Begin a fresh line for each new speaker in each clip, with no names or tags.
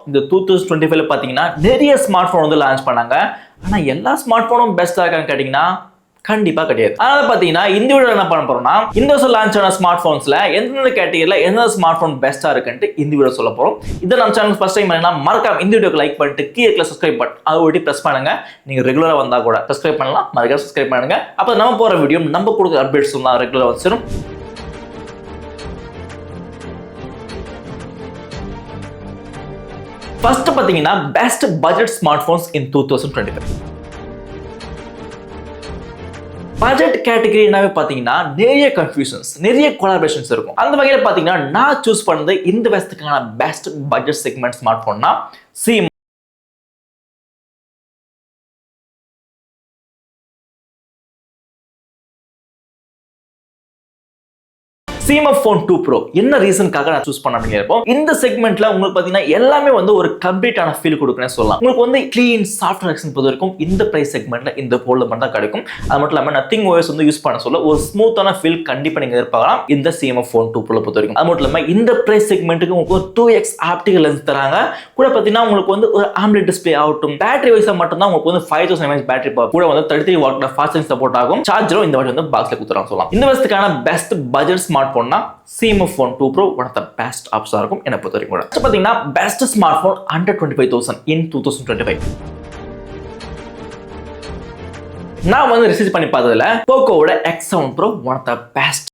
இந்த 2025ல பாத்தீங்கன்னா நிறைய ஸ்மார்ட் போன் வந்து லான்ச் பண்ணாங்க. ஆனா எல்லா ஸ்மார்ட் போனும் பெஸ்டா இருக்கான்னு கேட்டீங்கன்னா கண்டிப்பா கிடையாது. அதனால பாத்தீங்கன்னா இந்த வீடியோ என்ன பண்ண போறோம்னா இந்த வருஷம் லான்ச் ஆன ஸ்மார்ட் போன்ஸ்ல எந்தெந்த கேட்டகரியில எந்த ஸ்மார்ட் போன் பெஸ்டா இருக்குன்னு இந்த வீடியோ சொல்ல போறோம். இதை நம்ம சேனல் ஃபர்ஸ்ட் டைம் பண்ணா மறக்காம இந்த வீடியோக்கு லைக் பண்ணிட்டு கீழே இருக்க சப்ஸ்கிரைப் பட்டன் அதை ஒட்டி பிரஸ் பண்ணுங்க. நீங்க ரெகுலரா வந்தா கூட சப்ஸ்கிரைப் பண்ணலாம், மறக்காம சப்ஸ்கிரைப் பண்ணுங்க. அப்ப நம்ம போற வீடியோ நம்ம கொடுக்குற அப்டேட்ஸ் தான் ரெகுலரா வந்துரும். ஃபர்ஸ்ட் பாத்தீங்கன்னா பெஸ்ட் பட்ஜெட் ஸ்மார்ட் போன்ஸ் இன் 2025. பட்ஜெட் கேட்டகரினாவே பாத்தீங்கன்னா நிறைய கன்ஃபியூஷன்ஸ், நிறைய கொலாபரேஷன்ஸ் இருக்கும். அந்த வகையில் பாத்தீங்கன்னா நான் சூஸ் பண்ணது இந்த வருஷத்துக்கான பெஸ்ட் பட்ஜெட் செக்மெண்ட் ஸ்மார்ட் போன்னா CMF Phone 2 Pro. என்ன ரீசனுக்காக நான் சூஸ் பண்ண அப்படிங்கிறப்போ இந்த செக்மெண்ட்ல உங்களுக்கு பாத்தீங்கன்னா எல்லாமே வந்து ஒரு கம்ப்ளீட்டான ஃபீல் கொடுக்குறேன்னு சொல்லலாம். உங்களுக்கு வந்து கிளீன் சாஃப்ட்வேர் எக்ஸ்பீரியன்ஸ் பொறுத்த வரைக்கும் இந்த பிரைஸ் செக்மெண்ட்ல இந்த போல்ல மட்டும் தான் கிடைக்கும். அது மட்டும் இல்லாம நத்திங் OS வந்து யூஸ் பண்ண சொல்ல ஒரு ஸ்மூத்தான ஃபீல் கண்டிப்பா நீங்க எதிர்பார்க்கலாம் இந்த CMF Phone 2 Pro பொறுத்த வரைக்கும். அது மட்டும் இல்லாம இந்த பிரைஸ் செக்மெண்ட்டுக்கு உங்களுக்கு ஒரு 2x ஆப்டிகல் லென்ஸ் தராங்க. கூட பாத்தீங்கன்னா உங்களுக்கு வந்து ஒரு AMOLED டிஸ்ப்ளே ஆகட்டும், பேட்டரி வைஸா மட்டும் தான் உங்களுக்கு வந்து 5000 mAh பேட்டரி பவர், கூட வந்து 33 வாட் ஃபாஸ்ட் சார்ஜிங் சப்போர்ட் ஆகும். சார்ஜரும் இந்த வாட்டி வந்து பாக்ஸ்ல குடுத்துறாங்க சொல்லலாம். இந்த வருஷத்துக்கான பெஸ்ட் பட்ஜெட் ஸ்மார்ட் போன்னா CMF Phone 2 Pro one of the best ஆப்ஷனா இருக்கும் என்ன பொறுத்த வரைக்கும். கூட பாத்தீங்கன்னா best smart phone under 25,000 in 2025. நான் வந்து ரிசர்ச் பண்ணி பார்த்ததுல போக்கோவோட X7 Pro one of the best.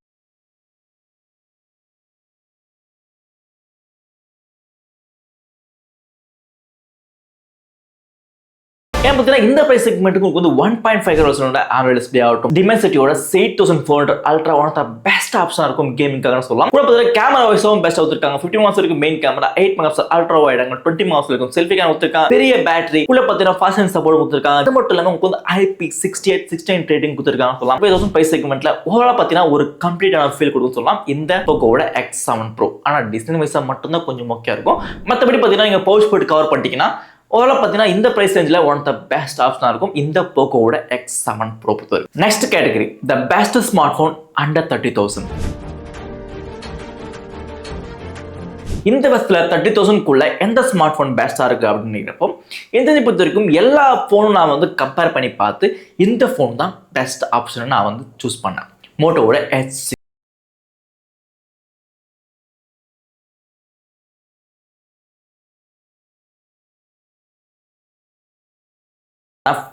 இந்த பிரைஸ் செக்மெண்ட்டுக்கு வந்து 1.5 ஹெர்ட்ஸோட AMOLED டிஸ்ப்ளே ஆகட்டும், டிமென்சிட்டியோட 8400 ultra one of the best ஆப்ஷனா இருக்கும் கேமிங்காக சொல்லலாம். கூட பார்த்தா கேமரா வைஸும் பெஸ்ட் கொடுத்திருக்காங்க. 50 mega pixel main camera, 8 mega pixel ultra wide angle, 20 mega pixel selfie camera கொடுத்திருக்காங்க. பெரிய பேட்டரி, கூட பார்த்தீங்கன்னா ஃபாஸ்ட் சார்ஜிங் சப்போர்ட் கொடுத்திருக்காங்க. அது மட்டும் இல்லாம உங்களுக்கு வந்து IP68 ரேட்டிங் கொடுத்திருக்காங்க சொல்லலாம். 5000 பிரைஸ் செக்மெண்ட்ல ஓவரால் பார்த்தீங்கன்னா ஒரு கம்ப்ளீட்டான ஃபீல் கொடுக்கும் சொல்லலாம் இந்த போக்கோவோட X7 Pro. ஆனா டிசைன் வைஸா மட்டும் தான் கொஞ்சம் மொக்கையா இருக்கும். மற்றபடி பார்த்தீங்கன்னா நீங்க பவுச் போட்டு கவர் பண்ணிட்டீங்கன்னா ஓவரால் பார்த்தீங்கன்னா இந்த பிரைஸ் ரேஞ்சில் ஒன் ஆஃப் த பெஸ்ட் ஆப்ஷனா இருக்கும் இந்த போக்கோவோட X7 Pro பொறுத்தவரை. Next category the best smart phone under 30,000. இந்த வருஷத்துல 30,000 எந்த ஸ்மார்ட் போன் பெஸ்டா இருக்கு அப்படிங்கிறப்போ எந்த பொறுத்த வரைக்கும் எல்லா போனும் நான் வந்து கம்பேர் பண்ணி பார்த்து இந்த போன் தான் பெஸ்ட் ஆப்ஷன் நான் வந்து சூஸ் பண்ணேன். மோட்டோவோட H6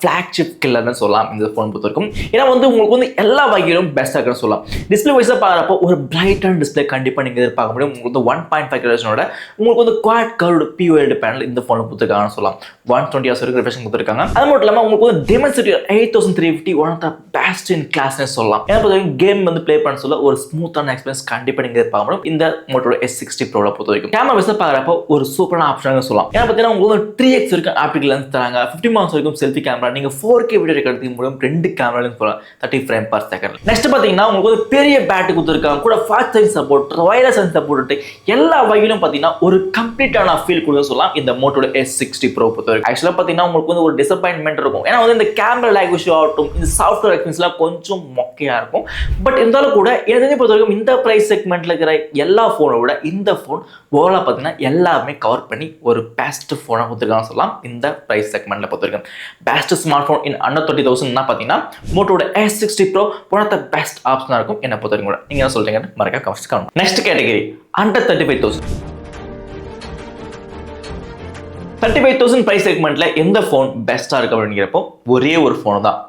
ஃபிளாக்ஷிப் கில்லர்னு சொல்லலாம் இந்த ஃபோன் பொறுத்த வரைக்கும். ஏன்னா வந்து உங்களுக்கு வந்து எல்லா வகையிலும் பெஸ்ட்டாக இருக்குன்னு சொல்லலாம். டிஸ்பிளே வைஸாக பார்க்குறப்போ ஒரு பிரைட்டான டிஸ்பிளே கண்டிப்பாக நீங்கள் எதிர்பார்க்க முடியும். உங்களுக்கு வந்து 1.5 ஹெர்ட்ஸோட உங்களுக்கு வந்து குவாட் கர்வ்டு POLED பேனல் இந்த ஃபோனில் கொடுத்துருக்காங்கன்னு சொல்லலாம். 120 ஹவர்ஸ் வரைக்கும் ரிஃப்ரெஷிங் கொடுத்துருக்காங்க. அது மட்டும் இல்லாமல் உங்களுக்கு வந்து Dimensity 8350 one of the best in கிளாஸ்னே சொல்லலாம். ஏன்னா பொறுத்த வரைக்கும் கேம் வந்து ப்ளே பண்ண சொல்ல ஒரு ஸ்மூத்தான எக்ஸ்பீரியன்ஸ் கண்டிப்பாக நீங்கள் எதிர்பார்க்க முடியும் இந்த மோட்டோட S60 Pro பொறுத்த வரைக்கும். கேமரா வைஸாக பார்க்குறப்போ ஒரு சூப்பரான ஆப்ஷன் சொல்லலாம். ஏன்னா பார்த்தீங்கன்னா உங்களுக்கு வந்து 3x வரைக்கும் ஆப்டிகல் லென்ஸ் தராங்க. 50 மெகா வரைக்கும் செல்ஃபி கேமரா, நீங்க 4K வீடியோ எடுக்கிறதுக்கு முடியும் 2 கேமராலையும் போலாம் 30 ஃப்ரேம் பர் செகண்ட். நெக்ஸ்ட் பாத்தீங்கன்னா உங்களுக்கு ஒரு பெரிய பேட்டரி கொடுத்துருக்காங்க. கூட fast charging support, wireless charging support, எல்லா வகையிலும் பாத்தீங்கன்னா ஒரு கம்ப்ளீட்டான ஃபீல் கொடுக்க சொல்லலாம் இந்த மோட்டோட S60 Pro பொறுத்தவரைக்கும். ஆக்சுவலா பாத்தீங்கன்னா உங்களுக்கு வந்து ஒரு டிசப்பாயின்மெண்ட் இருக்கும். ஏன்னா வந்து இந்த கேமரா லேக் இஷ்யூ ஆகட்டும், இந்த சாஃப்ட்வேர் எக்ஸ்பீரியன்ஸ்லாம் கொஞ்சம் மொக்கையா இருக்கும். பட் இருந்தாலும் கூட எனக்கு பொறுத்த வரைக்கும் இந்த பிரைஸ் செக்மெண்ட்ல இருக்கிற எல்லா போனை விட இந்த போன் ஓவரா பாத்தீங்கன்னா எல்லாமே கவர் பண்ணி ஒரு பெஸ்ட் போனா கொடுத்துருக்காங்க சொல்லலாம் இந்த பிரைஸ் செக்மெண்ட்ல பொறுத்த வரைக்கும். Best smart phone in under 30,000 பாத்தீங்கன்னா மோட்டோட S60 Pro one of the best ஆப்ஷனா இருக்கும் என்ன பொறுத்த வரைக்கும். கூட நீங்க என்ன சொல்றீங்க மறக்காம கமெண்ட்ஸ் பண்ணுங்க. Next category under 35,000. 35,000 பிரைஸ் செக்மெண்ட்ல எந்த போன் பெஸ்டா இருக்கு அப்படிங்கிறப்போ ஒரே ஒரு போன் தான்.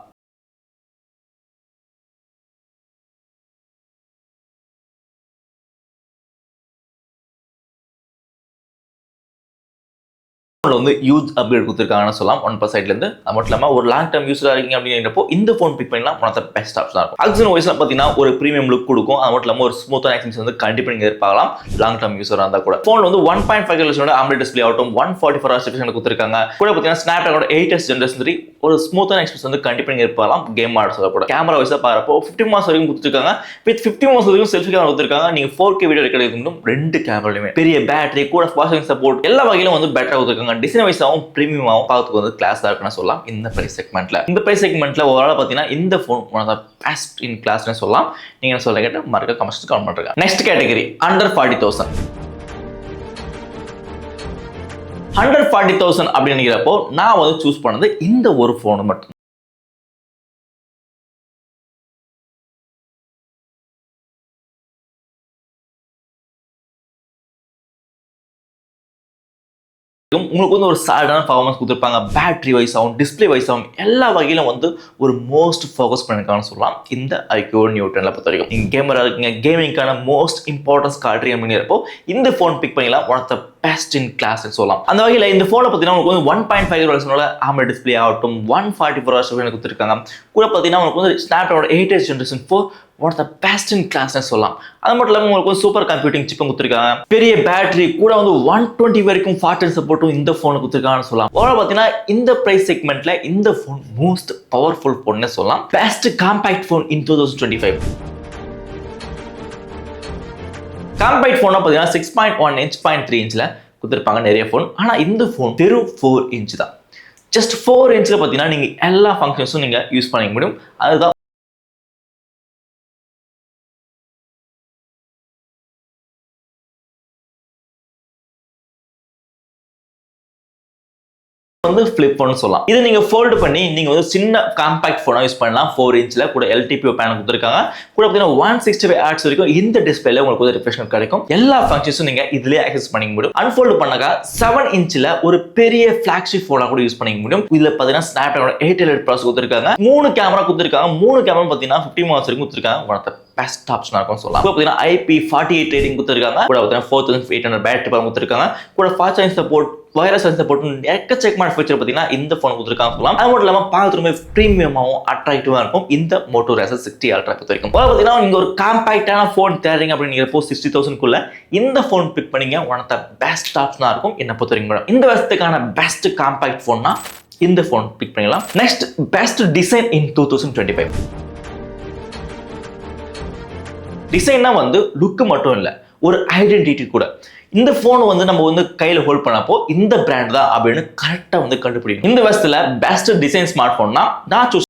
வந்து யூஸ் அப்கிரேட் கொடுத்துருக்காங்கன்னு சொல்லலாம் 1% சைட்லேருந்து. அது மட்டும் இல்லாமல் ஒரு லாங் டர்ம் யூஸராக இருக்கீங்க அப்படிங்கிறப்போ இந்த ஃபோன் பிக் பண்ணலாம் ஒன் ஆஃப் த பெஸ்ட் ஆப்ஷனாக இருக்கும். ஆக்சிஜன் வாய்ஸ்லாம் பார்த்தீங்கன்னா ஒரு ப்ரீமியம் லுக் கொடுக்கும். அது மட்டும் இல்லாமல் ஒரு ஸ்மூத்தான எக்ஸ்பீரியன்ஸ் வந்து கண்டிப்பாக நீங்கள் எதிர்பார்க்கலாம் லாங் டர்ம் யூஸராக இருந்தால் கூட. ஃபோன் வந்து 1.5 ஹெர்ட்ஸோட AMOLED டிஸ்ப்ளே ஆகட்டும், 144 ஹவர்ஸ் ரெஃப்ரெஷ் கொடுத்துருக்காங்க. கூட பார்த்தீங்கன்னா ஸ்னாப்டிராகன் 8s ஜெனரேஷன் 3 ஒரு ஸ்மூத்தான எக்ஸ்பீரியன்ஸ் வந்து கண்டிப்பாக நீங்கள் எதிர்பார்க்கலாம் கேம் ஆட கூட. கேமரா வைஸாக பார்க்குறப்போ 50 மெகா வரைக்கும் கொடுத்துருக்காங்க. வித் 50 மெகா வரைக்கும் செல்ஃபி கேமரா கொடுத்துருக்காங்க. நீங்கள் 4K வீடியோ எடுக்கிறதுக்கு 2 கேமராலையுமே பெரிய பேட்டரி, கூட ஃபாஸ்ட் சார்ஜிங் சப்போர்ட், எல்லா வகையிலும் வந்து பெட்டராக கொடுத்துருக்காங்க. டிசைன் வைஸாகவும் பிரீமியமாகவும் பார்த்துக்கு வந்து கிளாஸாக இருக்குன்னு சொல்லலாம் இந்த பிரைஸ் செக்மெண்ட்ல. இந்த பிரைஸ் செக்மெண்ட்ல ஓவரால் பார்த்தீங்கன்னா இந்த phone one of the best in கிளாஸ்னு சொல்லலாம். நீங்க என்ன சொல்ல கேட்டு மறக்க கமெண்ட்ஸ் கமெண்ட் பண்ணுங்க. Next category under 40,000. 140,000 அப்படின்னு நினைக்கிறப்போ நான் வந்து சூஸ் பண்ணது இந்த ஒரு ஃபோன் மட்டும். உங்களுக்கு வந்து ஒரு சாலிடான பர்ஃபார்மன்ஸ் கொடுத்துருப்பாங்க. பேட்டரி வைஸ் ஆகும், டிஸ்பிளே வைஸ் ஆகும், எல்லா வகையிலும் வந்து ஒரு மோஸ்ட் ஃபோக்கஸ் பண்ணிருக்கான்னு சொல்லலாம் இந்த iQOO Neo 10 பொறுத்த வரைக்கும். நீங்க கேமரா இருக்கீங்க, கேமிங்கான மோஸ்ட் இம்பார்ட்டன்ஸ் காட்டுறீங்க அப்படிங்கிறப்போ இந்த ஃபோன் பிக் பண்ணிக்கலாம். One of the best in class சொல்லலாம். அந்த வகையில் இந்த ஃபோனை பார்த்தீங்கன்னா உங்களுக்கு வந்து 1.5 ஹவர்ஸ்னால AMOLED டிஸ்பிளே ஆகட்டும், 144 ஹவர்ஸ் கொடுத்துருக்காங்க. கூட பார்த்தீங்கன்னா உங்களுக்கு வந்து Snapdragon 8 Generation 4 one of the best in கிளாஸ்னு சொல்லலாம். அது மட்டும் இல்லாமல் உங்களுக்கு வந்து சூப்பர் கம்ப்யூட்டிங் சிப்பும் கொடுத்துருக்காங்க. பெரிய பேட்டரி கூட வந்து 120 வரைக்கும் ஃபாஸ்ட் சப்போர்ட்டும் இந்த ஃபோனுக்கு கொடுத்துருக்காங்கன்னு சொல்லலாம். ஓவரால் பார்த்தீங்கன்னா இந்த பிரைஸ் செக்மெண்ட்ல இந்த ஃபோன் மோஸ்ட் பவர்ஃபுல் ஃபோன்னு சொல்லலாம். Best compact phone in 2025. Compact ஃபோனா பார்த்தீங்கன்னா 6.1 inch 0.3 inchல கொடுத்துருப்பாங்க நிறைய ஃபோன். ஆனால் இந்த ஃபோன் வெறும் 4 inch தான். ஜஸ்ட் 4 inchல பார்த்தீங்கன்னா நீங்கள் எல்லா ஃபங்க்ஷன்ஸும் நீங்கள் யூஸ் பண்ணிக்க முடியும். அதுதான் வந்து ஃபிளிப் ஃபோன் சொல்லலாம். இது நீங்க ஃபோல்ட் பண்ணி நீங்க வந்து சின்ன காம்பாக்ட் ஃபோனா யூஸ் பண்ணலாம். 4 inchல கூட LTPO பேனல் கொடுத்திருக்காங்க. கூட பார்த்தீங்கன்னா 165 Hz வரைக்கும் இந்த டிஸ்பிளேல உங்களுக்கு வந்து ரிஃப்ரெஷ்மென்ட் கிடைக்கும். எல்லா ஃபங்க்ஷன்ஸும் நீங்க இதுலயே அக்சஸ் பண்ணிக்க முடியும். அன்ஃபோல்ட் பண்ணாக்க 7 inchல ஒரு பெரிய ஃபிளாக்ஷிப் ஃபோனா கூட யூஸ் பண்ணிக்க முடியும். இதுல பார்த்தீங்கன்னா Snapdragon 888 ப்ராசஸர் கொடுத்திருக்காங்க. 3 கேமரா கொடுத்திருக்காங்க. 3 கேமரா பார்த்தீங்கன்னா 50 minutes வரைக்கும் கொடுத்திருக்காங்க. ஒன் ஆஃப் த பெஸ்ட் ஆப்ஷனா இருக்கும் சொல்லலாம். பார்த்தீங்கன்னா IP48 ரேட்டிங் கொடுத்திருக்காங்க. கூட பார்த்தீங்கன்னா 4800 பேட்டரி பவர் கொடுத்திருக்காங்க. கூட fast charging support, wireless charging support, எக்கச்சக்கமான ஃபீச்சர் பார்த்தீங்கன்னா இந்த ஃபோன் கொடுத்திருக்காங்க சொல்லலாம். அது மட்டும் இல்லாமல் பார்க்கறதுமே பிரீமியமாகவும் அட்ராக்டிவாக இருக்கும் இந்த Moto Razr 60 Ultra பொறுத்த வரைக்கும். பார்த்தீங்கன்னா நீங்க ஒரு காம்பாக்டான ஃபோன் தேடுறீங்க அப்படிங்கிறப்போ 60,000 இந்த ஃபோன் பிக் பண்ணீங்க. ஒன் ஆஃப் த பெஸ்ட் ஆப்ஷனா இருக்கும் என்ன பொறுத்த வரைக்கும். இந்த வருஷத்துக்கான பெஸ்ட் காம்பாக்ட் ஃபோன்னா இந்த ஃபோன் பிக் பண்ணிடலாம். நெக்ஸ்ட் பெஸ்ட் டிசைன் இன் 2025. டிசைன்னா வந்து லுக் மட்டும் இல்லை, ஒரு ஐடென்டிட்டி கூட. இந்த ஃபோன் வந்து நம்ம வந்து கையில் ஹோல்ட் பண்ணப்போ இந்த பிராண்ட் தான் அப்படின்னு கரெக்டாக வந்து கண்டுபிடிக்கும். இந்த வருஷத்துல பெஸ்ட் டிசைன் ஸ்மார்ட் ஃபோன்னா நான் சூஸ்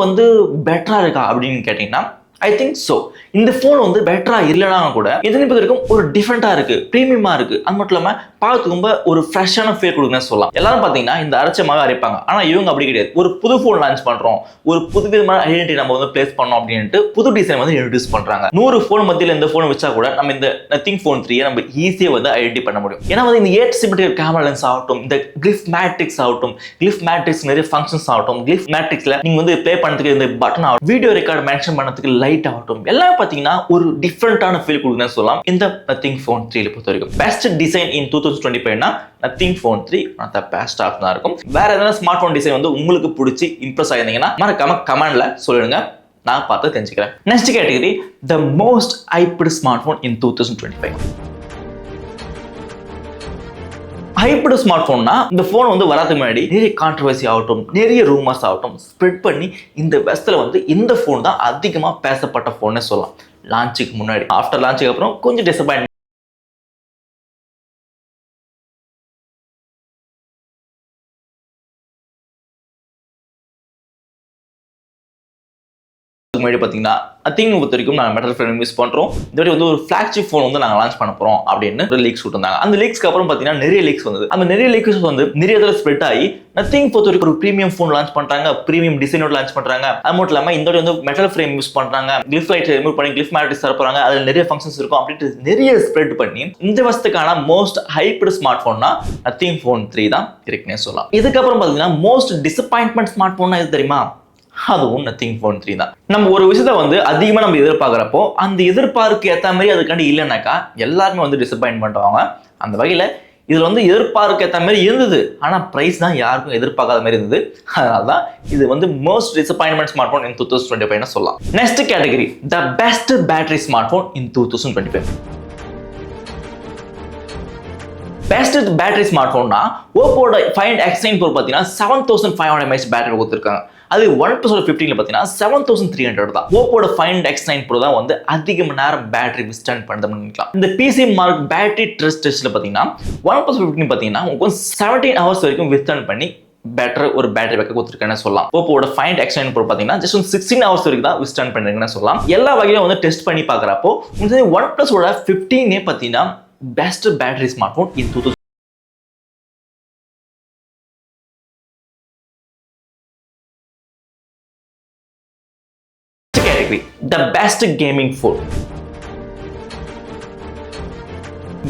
வந்து பெட்டரா இருக்கா அப்படின்னு கேட்டீங்கன்னா ஐ திங்க் ஸோ. இந்த ஃபோன் வந்து பெட்டரா இல்லைனா கூட எதிர்ப்பு ஒரு டிஃப்ரெண்டா இருக்கு, பிரீமியமா இருக்கு. அது மட்டும் இல்லாம பார்த்து ரொம்ப ஒரு ஃப்ரெஷ்ஷான ஃபீல் கொடுக்குன்னு சொல்லலாம். எல்லாரும் பார்த்தீங்கன்னா இந்த அரைச்சமாக அரைப்பாங்க, ஆனா இவங்க அப்படி கிடையாது. ஒரு புது ஃபோன் லான்ச் பண்றோம், ஒரு புது விதமான ஐடென்டிட்டி நம்ம வந்து பிளேஸ் பண்ணோம் அப்படின்ட்டு புது டிசைன் வந்து இன்ட்ரோடியூஸ் பண்றாங்க. 100 ஃபோன் மத்தியில் இந்த ஃபோன் வச்சா கூட நம்ம இந்த Nothing Phone 3 நம்ம ஈஸியா வந்து ஐடென்டி பண்ண முடியும். ஏன்னா வந்து இந்த 8 சிமெட்ரிக்கல் கேமரா லென்ஸ் ஆகட்டும், இந்த கிளிஃப் மேட்ரிக்ஸ் ஆகட்டும், கிளிஃப் மேட்ரிக்ஸ் நிறைய ஃபங்க்ஷன்ஸ் ஆகட்டும், கிளிஃப் மேட்ரிக்ஸ்ல நீங்க வந்து ப்ளே பண்ணதுக்கு இந்த பட்டன் ஆகட்டும், வீடியோ ரெக்கார்ட் மென்ஷன் பண்ணதுக்கு லைட் ஆகட்டும், எல்லாம் பார்த்தீங்கன்னா ஒரு டிஃப்ரெண்டான ஃபீல் கொடுக்குன்னு சொல்லலாம் இந்த Nothing Phone 3 பொறுத்த வரைக்கும். பெஸ்ட் டிசைன் இன் 2025னா Nothing Phone 3 one of the best ஆப்ஷனா இருக்கும். வேற ஏதாவது ஸ்மார்ட் ஃபோன் டிசைன் வந்து உங்களுக்கு பிடிச்சி இம்ப்ரெஸ் ஆயிருந்தீங்கன்னா மறக்காம கமெண்ட்ல சொல்லுங்க, நான் பார்த்து தெரிஞ்சுக்கிறேன். Next category the most hyped smart phone in 2025. Hyped smart ஃபோன்னா இந்த ஃபோன் வந்து வராதுக்கு முன்னாடி நிறைய கான்ட்ரவர்சி ஆகட்டும், நிறைய ரூமர்ஸ் ஆகட்டும் ஸ்ப்ரெட் பண்ணி இந்த வருஷத்துல வந்து இந்த ஃபோன் தான் அதிகமா பேசப்பட்ட ஃபோன்னு சொல்லலாம். லான்ச்சுக்கு முன்னாடி, ஆஃப்டர் லான்ச்சுக்கு அப்புறம் கொஞ்சம் டிசப்பாயின்மெண்ட். முன்னாடி பார்த்தீங்கன்னா பொறுத்த வரைக்கும் நாங்கள் மெட்டல் ஃப்ரேம் யூஸ் பண்ணுறோம். இந்த மாதிரி வந்து ஒரு ஃபிளாக்ஷிப் ஃபோன் வந்து நாங்கள் லான்ச் பண்ண போகிறோம் அப்படின்னு ஒரு லீக்ஸ் விட்டுருந்தாங்க. அந்த லீக்ஸ்க்கு அப்புறம் பார்த்தீங்கன்னா நிறைய லீக்ஸ் வந்தது. அந்த நிறைய லீக்ஸ் வந்து நிறைய இதில் ஸ்ப்ரெட் ஆகி Nothing பொறுத்த வரைக்கும் ஒரு ப்ரீமியம் ஃபோன் லான்ச் பண்ணுறாங்க, ப்ரீமியம் டிசைனோட லான்ச் பண்ணுறாங்க. அது மட்டும் இல்லாமல் இந்த வந்து மெட்டல் ஃப்ரேம் யூஸ் பண்ணுறாங்க, கிளிஃப் லைட் ரிமூவ் பண்ணி கிளிஃப் மேட்ரிக்ஸ் தரப்போறாங்க, அதில் நிறைய ஃபங்க்ஷன்ஸ் இருக்கும் அப்படின்ட்டு நிறைய ஸ்ப்ரெட் பண்ணி இந்த வருஷத்துக்கான மோஸ்ட் ஹைப்டு ஸ்மார்ட் ஃபோன்னா Nothing Phone 3 தான் இருக்குன்னே சொல்லலாம். இதுக்கப்புறம் பார்த்தீங்கன்னா மோஸ்ட் டிசப்பாயின்மெண்ட் ஸ்மார்ட் ஃபோன்னா எது தெரியுமா? அதுவும் Nothing Phone 3 தான். நம்ம ஒரு விஷயத்த வந்து அதிகமாக நம்ம எதிர்பார்க்குறப்போ அந்த எதிர்பார்க்கு ஏற்ற மாதிரி அதுக்காண்டி இல்லைனாக்கா எல்லாருமே வந்து டிசப்பாயின்மெண்ட் ஆவாங்க. அந்த வகையில் இதில் வந்து எதிர்பார்க்க ஏற்ற மாதிரி இருந்தது, ஆனால் ப்ரைஸ் தான் யாருக்கும் எதிர்பார்க்காத மாதிரி இருந்தது. அதனால தான் இது வந்து most disappointment smart phone in 2025 சொல்லலாம். Next category the best battery smart phone in 2025. Best battery smart ஃபோன்னா ஓப்போட Find X9 Pro பார்த்தீங்கன்னா 7500 mAh பேட்டரி கொடுத்துருக்காங்க. அது OnePlus 15ல பார்த்தீங்கன்னா 7300 தான். ஓப்போட Find X9 Pro தான் வந்து அதிக நேரம் பேட்டரி விஸ்டாண்ட் பண்ணுறது நினைக்கலாம். இந்த PC Mark பேட்டரி ட்ரஸ்ட் டெஸ்ட்ல பார்த்தீங்கன்னா OnePlus 15 பார்த்தீங்கன்னா உங்களுக்கு 17 hours வரைக்கும் விஸ்டாண்ட் பண்ணி பெட்டர் ஒரு பேட்டரி பேக்கப் கொடுத்துருக்கேன்னு சொல்லலாம். ஓப்போட ஃபைண்ட் எக்ஸ்டெண்ட் ப்ரோ பார்த்தீங்கன்னா ஜஸ்ட் 16 ஹவர்ஸ் வரைக்கும் தான் விஸ்டாண்ட் பண்ணுறீங்கன்னு சொல்லலாம். எல்லா வகையிலும் வந்து டெஸ்ட் பண்ணி பார்க்குறப்போ உங்களுக்கு ஒன் பிளஸோட 15 பார்த்தீங்கன்னா best battery smart phone in 2000 category, the best gaming phone.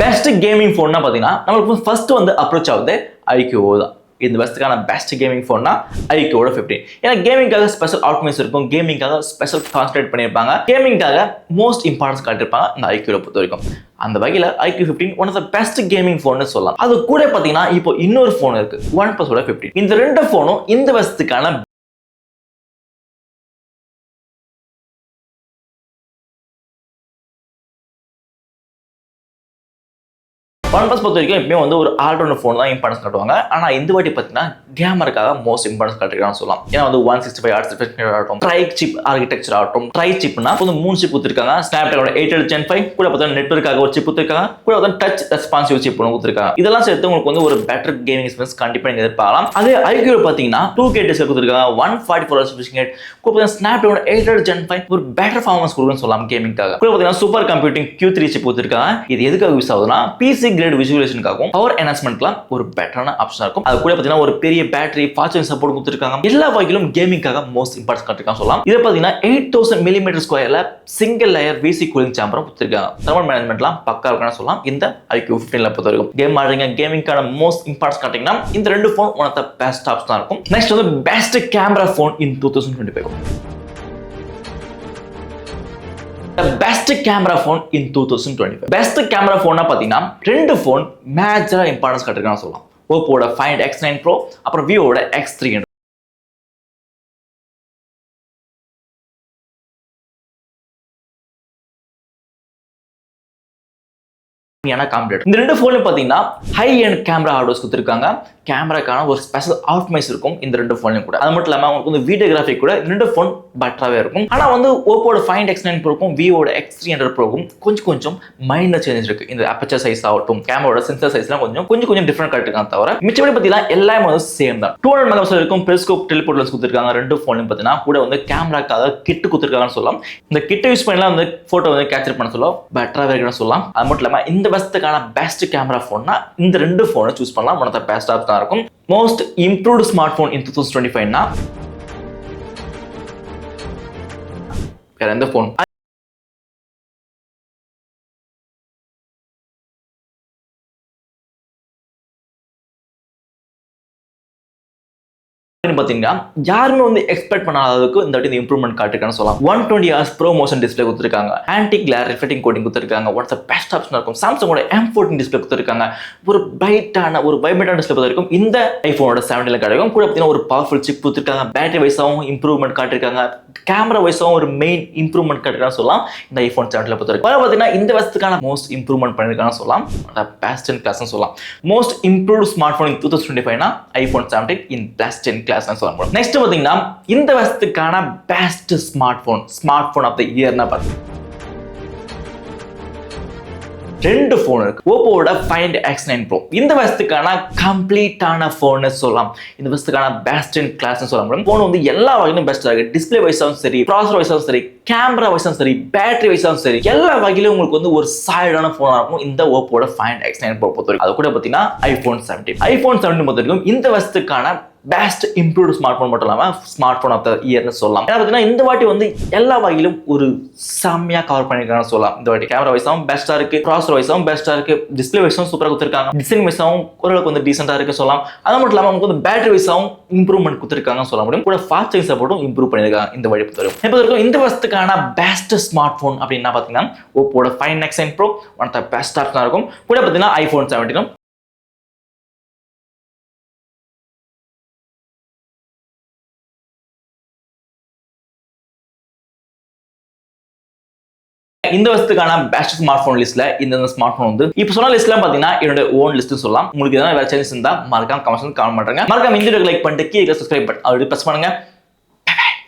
பெஸ்ட் கேமிங் ஃபோன்னா பார்த்தீங்கன்னா நம்மளுக்கு ஃபர்ஸ்ட் வந்து அப்ரோச் ஆகுது ஐக்யூஓ தான். இந்த பெஸ்ட்டுக்கான பெஸ்ட் கேமிங் ஃபோன்னா ஐக்யூவோட 15. ஏன்னா கேமிங்காக ஸ்பெஷல் ஆப்டிமைஸ் இருக்கும், கேமிங்காக ஸ்பெஷல் கான்சன்ட்ரேட் பண்ணியிருப்பாங்க, கேமிங்காக மோஸ்ட் இம்பார்ட்டன்ஸ் காட்டியிருப்பாங்க இந்த ஐக்யூவை பொறுத்த வரைக்கும். அந்த வகையில் iQOO 15 one of the best gaming ஃபோன்னு சொல்லலாம். அது கூட பார்த்தீங்கன்னா இப்போ இன்னொரு ஃபோன் இருக்கு, ஒன் பிளஸோட 15. இந்த ரெண்டு ஃபோனும் இந்த பெஸ்ட்டுக்கான ஒன் பிளஸ் பொறுத்த வரைக்கும் எப்பயும் வந்து ஒரு ஆல்ரவுண்டர் ஃபோன் தான் இம்பார்ட்டன்ஸ் காட்டுவாங்க. ஆனால் இந்த வாட்டி பார்த்தீங்கன்னா கேமருக்காக மோஸ்ட் இம்பார்ட்டன்ஸ் காட்டுறாங்கன்னு சொல்லலாம். ஏன்னா வந்து 165 ஆர்டிஃபிஷியல் ஆகட்டும், ட்ரை சிப் ஆர்கிடெக்சர் ஆகட்டும், ட்ரை சிப்னா வந்து 3 சிப் கொடுத்துருக்காங்க. ஸ்னாப்டிராகனோட 8 Gen 5 கூட பார்த்தீங்கன்னா நெட்வொர்க்காக ஒரு சிப் கொடுத்துருக்காங்க, கூட பார்த்தீங்கன்னா டச் ரெஸ்பான்சிவ் சிப் ஒன்று கொடுத்துருக்காங்க. இதெல்லாம் சேர்த்து உங்களுக்கு வந்து ஒரு பெட்டர் கேமிங் எக்ஸ்பீரியன்ஸ் கண்டிப்பாக நீங்கள் எதிர்பார்க்கலாம். அதே ஐக்யூ பார்த்தீங்கன்னா 2K டிஸ்பிளே கொடுத்துருக்காங்க, 144 Hz refresh rate, கூட பார்த்தீங்கன்னா ஸ்னாப்டிராகனோட 8 Gen 5 ஒரு பெட்டர் பர்ஃபார்மன்ஸ் கொடுக்குன்னு சொல்லலாம் கேமிங்காக. கூட பார்த்தீங்கன்னா சூப்பர் கம்ப்யூட்டிங் Q3 சிப் கொடுத்துருக்காங்க. இது எதுக்காக யூஸ் ஆகுதுன்னா PC கிரேட் விசுவலைசேஷனுக்காகவும் பவர் என்ஹான்ஸ்மென்ட்லாம் ஒரு பெட்டரான ஆப்ஷனா இருக்கும். அது கூட பார்த்தீங்கன்னா ஒரு பெரிய பேட்டரி ஃபாஸ்ட் சார்ஜிங் சப்போர்ட் கொடுத்துருக்காங்க. எல்லா வகையிலும் கேமிங்காக மோஸ்ட் இம்பார்ட்டன்ஸ் காட்டிருக்காங்க சொல்லலாம். இது பார்த்தீங்கன்னா 8000 mm ஸ்கொயர்ல சிங்கிள் லேயர் VC கூலிங் சேம்பரும் கொடுத்துருக்காங்க. தெர்மல் மேனேஜ்மெண்ட்லாம் பக்கா இருக்குன்னு சொல்லலாம் இந்த ஐக்யூ 15ல பொறுத்த வரைக்கும். கேம் ஆடுறீங்க, கேமிங்கான மோஸ்ட் இம்பார்ட்டன்ஸ் காட்டிங்கன்னா இந்த ரெண்டு phone one of the best ஆப்ஷனா இருக்கும். நெக்ஸ்ட் வந்து best camera phone in 2025. The best camera phone in 2025. பெஸ்ட் கேமரா ஃபோன்னா பார்த்தீங்கன்னா ரெண்டு ஃபோன் மேஜராக இம்பார்ட்டன்ஸ் காட்டிருக்கான்னு சொல்லலாம். ஓப்போட ஃபைண்ட் X9 Pro அப்புறம் விவோட X300. இந்த ரெண்டு ஃபோன்ல பாத்தீங்கன்னா ஹை எண்ட் கேமரா ஹார்ட்வேர்ஸ் கொடுத்துருக்காங்க. கேமராக்கான ஒரு ஸ்பெஷல் ஆப்டிமைஸ் இருக்கும் இந்த ரெண்டு ஃபோன்லையும் கூட. அது மட்டும் இல்லாமல் உங்களுக்கு வந்து வீடியோகிராஃபி கூட ரெண்டு ஃபோன் பெட்டராகவே இருக்கும். ஆனால் வந்து ஓப்போட ஃபைண்ட் X9 ப்ரோக்கும் விவோட X300 ப்ரோக்கும் கொஞ்சம் மைனர் சேஞ்ச் இருக்கு. இந்த அப்பச்சர் சைஸ் ஆகட்டும், கேமராவோட சென்சார் சைஸ்லாம் கொஞ்சம் டிஃப்ரெண்ட் காட்டிருக்காங்க. தவிர மிச்சப்படி பார்த்தீங்கன்னா எல்லாமே வந்து சேம் தான். 200 மெகாபிக்சல் இருக்கும் பெரிஸ்கோப் டெலிபோர்ட் லென்ஸ் கொடுத்துருக்காங்க ரெண்டு ஃபோன்லையும். பார்த்தீங்கன்னா கூட வந்து கேமராக்காக கிட்டு கொடுத்துருக்காங்கன்னு சொல்லலாம். இந்த கிட்ட யூஸ் பண்ணலாம் வந்து ஃபோட்டோ வந்து கேப்சர் பண்ண சொல்லலாம், பெட்டராகவே இருக்குன்னு சொல்லலாம். அது மட்டும் இல்லாமல் இந்த பெஸ்ட்டுக்கான பெஸ்ட் கேமரா ஃபோன்னா இந்த ரெண்டு ஃபோனை சூஸ் பண்ணலாம். One of the best apps தான் இருக்கும். Most improved smart phone in 2025னா வேற எந்த ஃபோன்? பார்த்தீங்கன்னா யாருமே வந்து எக்ஸ்பெக்ட் பண்ணாததுக்கு இந்த வாட்டி இம்ப்ரூவ்மெண்ட் காட்டிருக்கான்னு சொல்லலாம். 120 Hz ப்ரோ மோஷன் டிஸ்பிளே கொடுத்துருக்காங்க, ஆன்டி கிளேர் ரிஃப்ளெக்டிங் கோட்டிங் கொடுத்துருக்காங்க. One of the best option இருக்கும். சாம்சங்கோட M14 டிஸ்பிளே கொடுத்துருக்காங்க. ஒரு பிரைட்டான ஒரு வைப்ரண்டான டிஸ்பிளே வரைக்கும் இந்த ஐபோனோட 17 கிடைக்கும். கூட பார்த்தீங்கன்னா ஒரு பவர்ஃபுல் சிப் கொடுத்துருக்காங்க. பேட்டரி வைஸாகவும் இம்ப்ரூவ்மெண்ட் காட்டிருக்காங்க, கேமரா வைஸாகவும் ஒரு மெயின் இம்ப்ரூவ்மெண்ட் காட்டிருக்கான்னு சொல்லலாம் இந்த ஐபோன் 17 பொறுத்த வரைக்கும். பார்த்தீங்கன்னா இந்த வருஷத்துக்கான மோஸ்ட் இம்ப்ரூவ்மெண்ட் பண்ணிருக்கான்னு சொல்லலாம். பெஸ்ட் இன் கிளாஸ் சொல்லலாம். Most improved smart phone in 2025னா iPhone 17 in best in class சொல்லலாம். நெக்ஸ்ட் பாத்தீங்கன்னா இந்த வருஷத்துக்கான best smart phone of the இயர்னா பாத்தீங்கன்னா ரெண்டு ஃபோன் இருக்கு. ஓப்போவோட ஃபைண்ட் X9 Pro இந்த வருஷத்துக்கான கம்ப்ளீட்டான ஃபோன் சொல்லலாம். இந்த வருஷத்துக்கான பெஸ்ட் இன் கிளாஸ் சொல்ல முடியும். ஃபோன் வந்து எல்லா வகையிலும் பெஸ்டா இருக்கு. டிஸ்பிளே வைஸாவும் சரி, ப்ராசஸர் வைஸாவும் சரி, கேமரா வைஸாவும் சரி, பேட்டரி வைஸாவும் சரி, எல்லா வகையிலும் உங்களுக்கு வந்து ஒரு சாலிடான ஃபோனா இருக்கும் இந்த ஓப்போவோட ஃபைண்ட் X9 Pro பொறுத்த வரைக்கும். அது கூட பாத்தீங்கன்னா ஐபோன் 17 பொறுத்த வரைக்கும் இந்த வருஷத்துக்கான பெஸ்ட் இம்ப்ரூவ்ட் ஸ்மார்ட் ஃபோன் மட்டும் இல்லாமல் ஸ்மார்ட் ஃபோன் ஆஃப் த இயர்னு சொல்லலாம். ஏன்னா பார்த்தீங்கன்னா இந்த வாட்டி வந்து எல்லா வகையிலும் ஒரு செம்மையாக கவர் பண்ணியிருக்காங்கன்னு சொல்லலாம். இந்த வாட்டி கேமரா வைஸாகவும் பெஸ்ட்டாக இருக்கு, ப்ராசஸர் வைஸாகவும் பெஸ்ட்டாக இருக்கு, டிஸ்பிளே வைஸாகவும் சூப்பராக கொடுத்துருக்காங்க, டிசைன் வைஸாகவும் ஓரளவுக்கு வந்து டீசெண்டாக இருக்கு சொல்லலாம். அது மட்டும் இல்லாமல் உங்களுக்கு வந்து பேட்டரி வைஸாகவும் இம்ப்ரூவ்மெண்ட் கொடுத்துருக்காங்கன்னு சொல்ல முடியும். கூட ஃபாஸ்ட் சார்ஜிங் சப்போர்ட்டும் இம்ப்ரூவ் பண்ணியிருக்காங்க இந்த வாட்டி பொறுத்த வரைக்கும். இந்த வருஷத்துக்கான பெஸ்ட் ஸ்மார்ட் ஃபோன் அப்படின்னா பார்த்தீங்கன்னா ஓப்போட Find X9 Pro one of the best ஆப்ஷனாக இருக்கும். கூட பார்த்தீங்கன்னா ஐபோன் 17 இந்த வருஷத்துக்கான பெஸ்ட் ஸ்மார்ட் ஃபோன் லிஸ்ட்ல இந்த ஸ்மார்ட் ஃபோன் வந்து இப்போ சொன்ன லிஸ்ட்லாம் பாத்தீங்கன்னா என்னோட ஓன் லிஸ்ட் சொல்லலாம். உங்களுக்கு ஏதாவது வேற சேஞ்சஸ் இருந்தா மறக்காம கமெண்ட்ஸ் கமெண்ட் பண்ணுங்க. மறக்காம இந்த வீடியோக்கு லைக் பண்ணிட்டு கீழே சப்ஸ்கிரைப் பட்டன் ஆல்ரெடி பிரஸ் பண்ணுங்க.